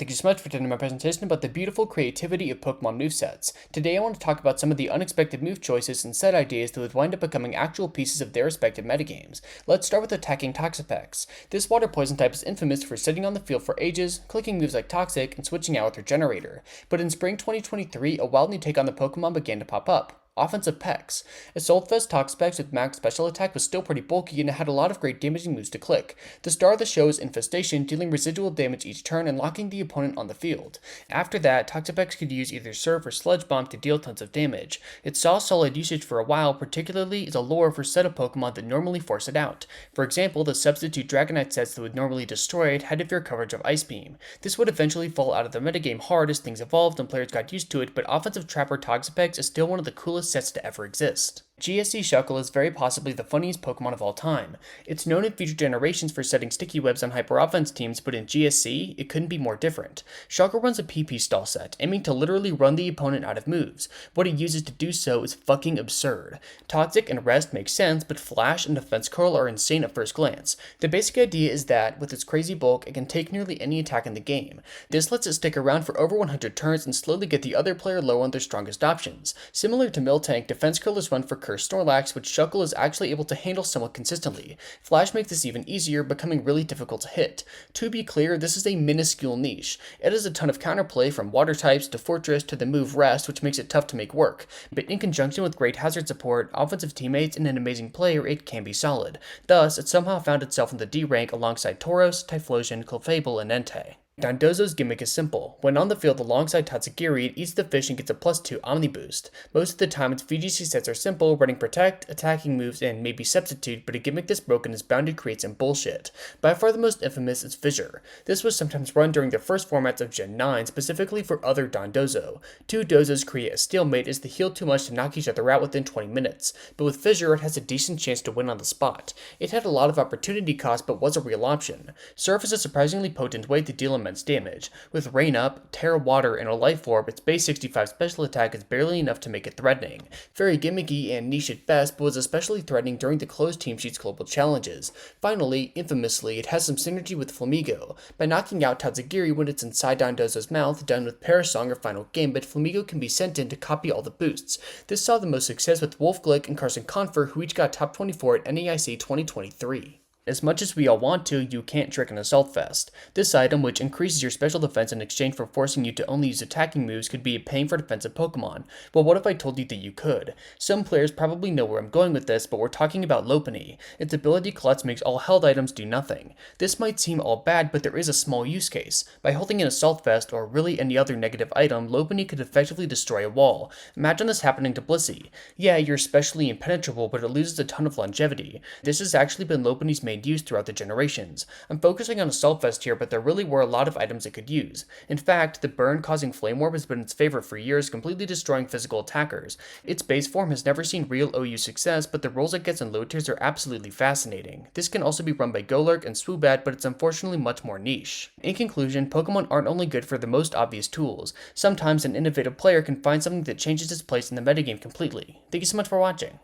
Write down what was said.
Thank you so much for attending my presentation about the beautiful creativity of Pokemon Movesets. Today I want to talk about some of the unexpected move choices and set ideas that would wind up becoming actual pieces of their respective metagames. Let's start with attacking Toxapex. This water poison type is infamous for sitting on the field for ages, clicking moves like Toxic, and switching out with Regenerator. But in spring 2023, a wild new take on the Pokemon began to pop up. Offensive Pex. Assaultfest Toxapex with max special attack was still pretty bulky and it had a lot of great damaging moves to click. The star of the show is Infestation, dealing residual damage each turn and locking the opponent on the field. After that, Toxapex could use either Surf or Sludge Bomb to deal tons of damage. It saw solid usage for a while, particularly as a lure for set of Pokemon that normally force it out. For example, the substitute Dragonite sets that would normally destroy it had to fear coverage of Ice Beam. This would eventually fall out of the metagame hard as things evolved and players got used to it, but Offensive Trapper Toxapex is still one of the coolest sets to ever exist. GSC Shuckle is very possibly the funniest Pokemon of all time. It's known in future generations for setting sticky webs on hyper offense teams, but in GSC, it couldn't be more different. Shuckle runs a PP stall set, aiming to literally run the opponent out of moves. What it uses to do so is fucking absurd. Toxic and Rest make sense, but Flash and Defense Curl are insane at first glance. The basic idea is that, with its crazy bulk, it can take nearly any attack in the game. This lets it stick around for over 100 turns and slowly get the other player low on their strongest options. Similar to Miltank, Defense Curl is run for Snorlax, which Shuckle is actually able to handle somewhat consistently. Flash makes this even easier, becoming really difficult to hit. To be clear, this is a minuscule niche. It has a ton of counterplay from water types to Fortress to the move Rest, which makes it tough to make work. But in conjunction with great hazard support, offensive teammates, and an amazing player, it can be solid. Thus, it somehow found itself in the D rank alongside Tauros, Typhlosion, Clefable, and Entei. Dondozo's gimmick is simple. When on the field alongside Tatsugiri, it eats the fish and gets a +2 Omni Boost. Most of the time, its VGC sets are simple, running Protect, attacking moves, and maybe Substitute, but a gimmick this broken is bound to create some bullshit. By far the most infamous is Fissure. This was sometimes run during the first formats of Gen 9, specifically for other Dondozo. Two Dozos create a stalemate as they heal too much to knock each other out within 20 minutes, but with Fissure it has a decent chance to win on the spot. It had a lot of opportunity cost, but was a real option. Surf is a surprisingly potent way to deal immense damage. With Rain Up, Terra Water, and a Life Orb, its base 65 special attack is barely enough to make it threatening. Very gimmicky and niche at best, but was especially threatening during the closed Team Sheets global challenges. Finally, infamously, it has some synergy with Flamigo. By knocking out Tatsugiri when it's inside Dondozo's mouth, done with Parasong or Final Gambit, Flamigo can be sent in to copy all the boosts. This saw the most success with Wolf Glick and Carson Confer, who each got top 24 at NAIC 2023. As much as we all want to, you can't trick an Assault Vest. This item, which increases your special defense in exchange for forcing you to only use attacking moves, could be a pain for defensive Pokemon. But what if I told you that you could? Some players probably know where I'm going with this, but we're talking about Lopunny. Its ability Klutz makes all held items do nothing. This might seem all bad, but there is a small use case. By holding an Assault Vest, or really any other negative item, Lopunny could effectively destroy a wall. Imagine this happening to Blissey. Yeah, you're especially impenetrable, but it loses a ton of longevity. This has actually been Lopunny's main use throughout the generations. I'm focusing on Assault Vest here, but there really were a lot of items it could use. In fact, the burn causing Flame Orb has been its favorite for years, completely destroying physical attackers. Its base form has never seen real OU success, but the roles it gets in low tiers are absolutely fascinating. This can also be run by Golurk and Swoobat, but it's unfortunately much more niche. In conclusion, Pokemon aren't only good for the most obvious tools. Sometimes an innovative player can find something that changes its place in the metagame completely. Thank you so much for watching.